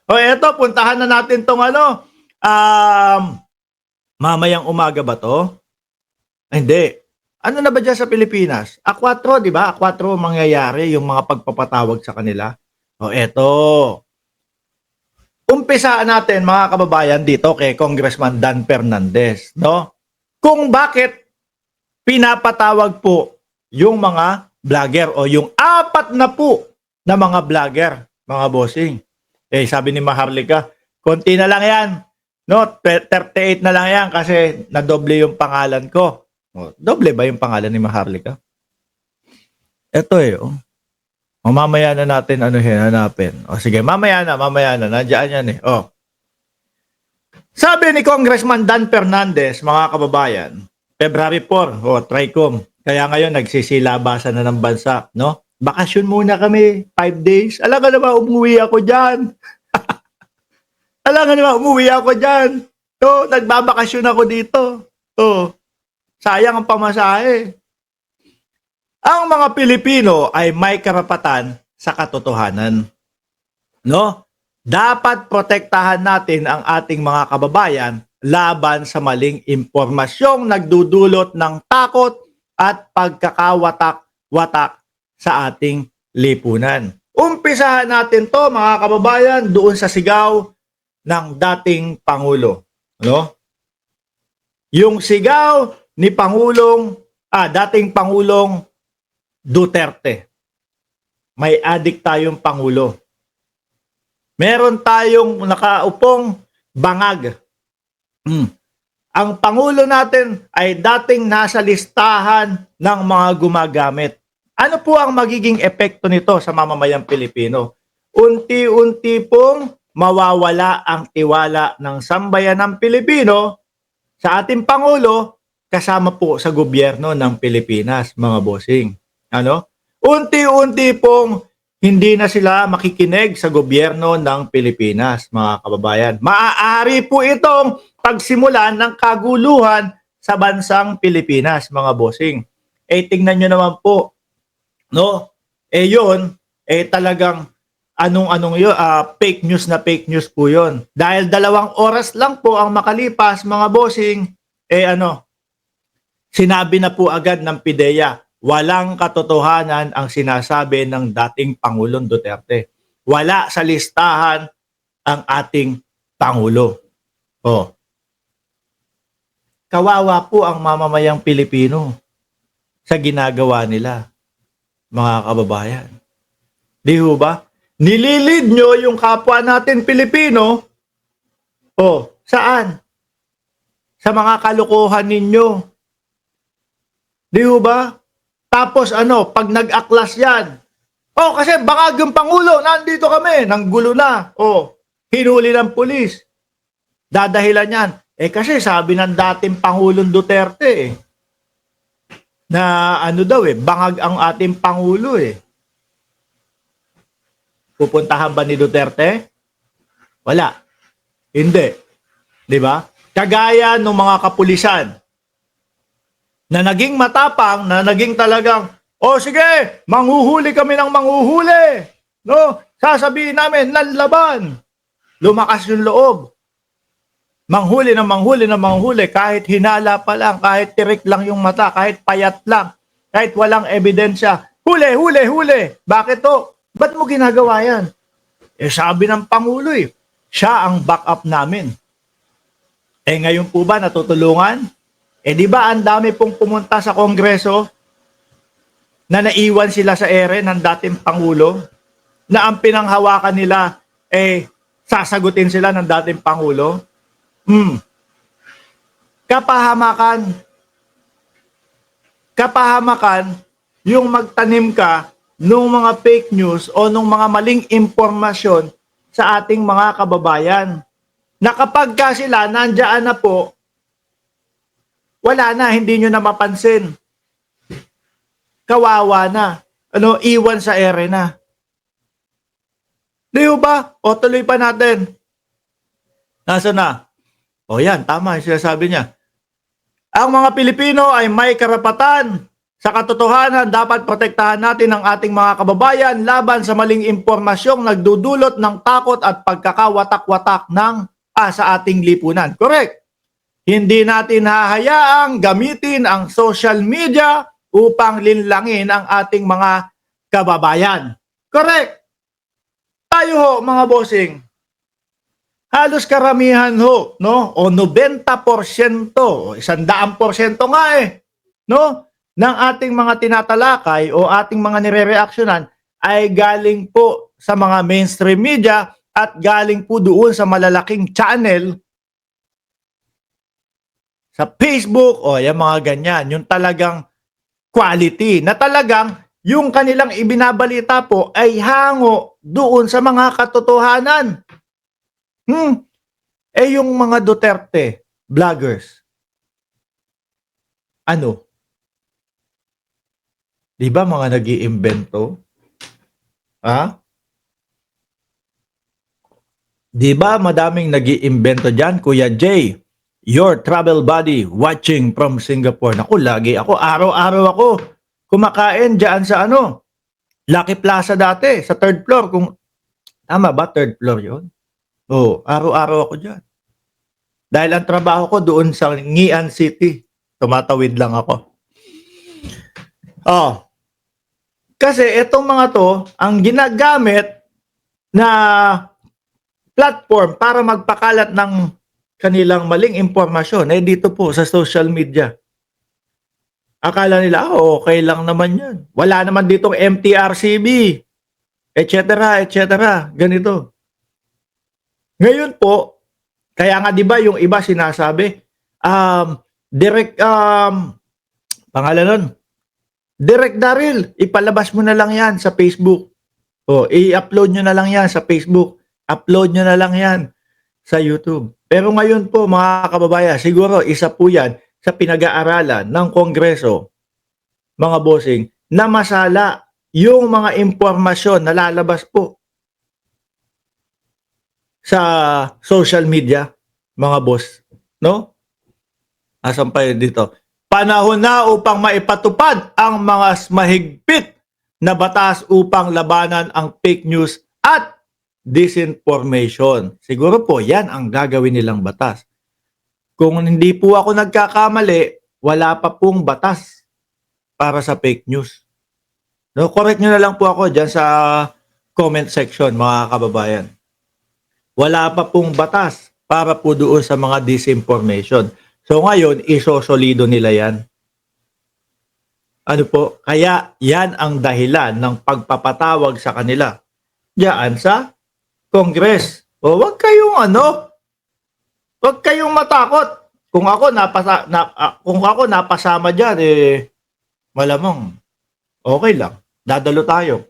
O eto, puntahan na natin tong mamayang umaga ba to? Ay, hindi. Ano na ba diyan sa Pilipinas? A4, 'di ba? A4 mangyayari yung mga pagpapatawag sa kanila. O eto, umpisaan natin mga kababayan dito kay Congressman Dan Fernandez, no? Kung bakit pinapatawag po yung mga vlogger o yung 4 na po na mga vlogger, mga bossing. Eh sabi ni Maharlika, konti na lang 'yan. No, 38 na lang 'yan kasi nadoble yung pangalan ko. O, doble ba yung pangalan ni Maharlika? Ito eh, oh. O, mamaya na natin hanapin. O sige, mamaya na. Nandiyan yan eh. O. Sabi ni Congressman Dan Fernandez, mga kababayan, February 4, TRICOM. Kaya ngayon nagsisilabasan na ng bansa, no? Bakasyon muna kami, 5 days. Alam ka naman, umuwi ako dyan. No, nagbabakasyon ako dito. Oh, sayang ang pamasahe. Ang mga Pilipino ay may karapatan sa katotohanan. No? Dapat protektahan natin ang ating mga kababayan laban sa maling impormasyong nagdudulot ng takot at pagkakawatak-watak sa ating lipunan. Umpisahan natin to mga kababayan doon sa sigaw ng dating Pangulo. No? Yung sigaw ni dating Pangulong Duterte. May adik tayong Pangulo. Meron tayong nakaupong bangag. Ang Pangulo natin ay dating nasa listahan ng mga gumagamit. Ano po ang magiging epekto nito sa mamamayang Pilipino? Unti-unti pong mawawala ang tiwala ng sambayanang Pilipino sa ating Pangulo kasama po sa gobyerno ng Pilipinas, mga bossing. Unti-unti pong hindi na sila makikinig sa gobyerno ng Pilipinas, mga kababayan. Maaari po itong pagsimulan ng kaguluhan sa bansang Pilipinas, mga bossing. Tingnan nyo naman po, no? Yun, talagang fake news po yun. Dahil 2 oras lang po ang makalipas, mga bossing, sinabi na po agad ng PIDEA, walang katotohanan ang sinasabi ng dating Pangulong Duterte. Wala sa listahan ang ating Pangulo. Kawawa po ang mamamayang Pilipino sa ginagawa nila, mga kababayan. Di ho ba? Nililid nyo yung kapwa natin Pilipino. Saan? Sa mga kalokohan ninyo. Di ho ba? Tapos pag nag-aklas yan, kasi bangag yung Pangulo, nandito kami, nanggulo na. Hinuli ng pulis. Dadahilan yan. Kasi sabi ng dating Pangulong Duterte na bangag ang ating Pangulo Pupuntahan ba ni Duterte? Wala. Hindi. Di ba? Kagaya ng mga kapulisan na naging matapang, na naging talagang, sige, manghuhuli kami ng manghuhuli. No? Sasabihin namin, nanlaban. Lumakas yung loob. Manghuli ng manghuli, kahit hinala pa lang, kahit tirik lang yung mata, kahit payat lang, kahit walang ebidensya. Huli. Bakit to? Ba't mo ginagawa yan? Sabi ng Pangulo siya ang backup namin. Ngayon po ba natutulungan? Di ba ang dami pong pumunta sa Kongreso na naiwan sila sa ere ng dating Pangulo na ang pinanghawakan nila sasagutin sila ng dating Pangulo? Kapahamakan yung magtanim ka nung mga fake news o nung mga maling impormasyon sa ating mga kababayan. Na kapag sila nandiyan na po, wala na, hindi nyo na mapansin. Kawawa na. Iwan sa ere na. Di ba? Tuloy pa natin. Nasaan na? Yan, tama yung sinasabi niya. Ang mga Pilipino ay may karapatan Sa katotohanan, dapat protektahan natin ang ating mga kababayan laban sa maling impormasyong nagdudulot ng takot at pagkakawatak-watak sa ating lipunan. Correct. Hindi natin hahayaang gamitin ang social media upang linlangin ang ating mga kababayan. Correct. Tayo ho, mga bossing, halos karamihan ho, no? O 90%, 100% nga no? Ng ating mga tinatalakay o ating mga nire-reaksyonan ay galing po sa mga mainstream media at galing po doon sa malalaking channel sa Facebook o yung mga ganyan, yung talagang quality na talagang yung kanilang ibinabalita po ay hango doon sa mga katotohanan. Yung mga Duterte vloggers, ano? Di ba mga nag-iimbento? Ha? Di ba madaming nag-iimbento dyan, Kuya Jay? Your travel buddy watching from Singapore. Naku, lagi ako, araw-araw ako kumakain dyan sa Lucky Plaza dati, sa third floor. Kung tama ba, third floor yun? Oo, araw-araw ako dyan. Dahil ang trabaho ko doon sa Ngian City. Tumatawid lang ako. Kasi itong mga to, ang ginagamit na platform para magpakalat ng kanilang maling impormasyon dito po sa social media. Akala nila, okay lang naman yan. Wala naman ditong MTRCB, etc., etc., ganito. Ngayon po, kaya nga 'di ba yung iba sinasabi, pangalan nun, Direct Daryl, ipalabas mo na lang yan sa Facebook. I-upload nyo na lang yan sa Facebook. Upload nyo na lang yan sa YouTube. Pero ngayon po mga kababayan, siguro isa po yan sa pinag-aaralan ng Kongreso, mga bossing, na masala yung mga impormasyon na lalabas po sa social media, mga boss. No? Asan pa yun dito? Panahon na upang maipatupad ang mga mahigpit na batas upang labanan ang fake news at disinformation. Siguro po yan ang gagawin nilang batas. Kung hindi po ako nagkakamali, wala pa pong batas para sa fake news. No, correct nyo na lang po ako dyan sa comment section, mga kababayan. Wala pa pong batas para po doon sa mga disinformation. So ngayon, isosolido nila yan. Ano po? Kaya yan ang dahilan ng pagpapatawag sa kanila diyan sa Congress. Wag kayong wag kayong matakot. Kung ako napasama diyan, malamang okay lang. Dadalo tayo.